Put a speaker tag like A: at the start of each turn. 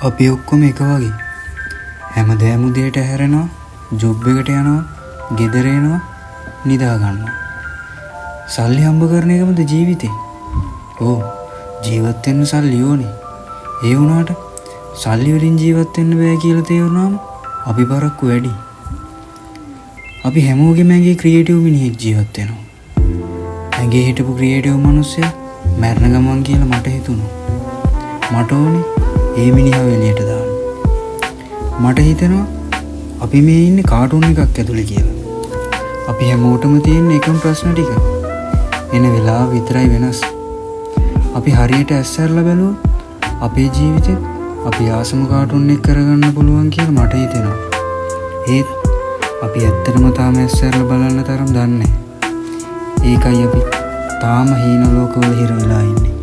A: අපි ඔක්කොම එක වගේ. හැමදාම උදේට හැරෙනවා, ජොබ් එකට යනවා, ගෙදර එනවා, නිදා ගන්නවා. සල්ලි හම්බ කරන එකමද ජීවිතේ? ඔව්. ජීවත් වෙන්න සල්ලි ඕනේ. ඒ වුණාට සල්ලි වලින් ජීවත් වෙන්න බෑ කියලා තේරුණාම අපි බරක්කු වැඩි. අපි හැමෝගෙම ඇඟේ ක්‍රියේටිව් මිනිහෙක් ජීවත් වෙනවා. ඇඟේ හිටපු ක්‍රියේටිව් මිනිස්සයා මැරෙන ගමන් කියලා මට හිතුණා. මට ඕනේ ඒ මිනිහව එළියට දාන්න. මට හිතෙනවා අපි මේ ඉන්නේ කාටුන් එකක් ඇතුලේ කියලා. අපි හැමෝටම තියෙන එකම ප්‍රශ්න ටික. එන වෙලාව විතරයි වෙනස්. අපි හරියට ඇස්සරලා බැලුවොත් අපේ ජීවිතෙත් අපි ආසම කාටුන් එක කරගන්න පුළුවන් කියලා මට හිතෙනවා. ඒත් අපි ඇත්තටම තාම ඇස්සරලා බලන්න තරම් දන්නේ නැහැ. ඒකයි අපි තාම හීන ලෝකවල හිර වෙලා ඉන්නේ.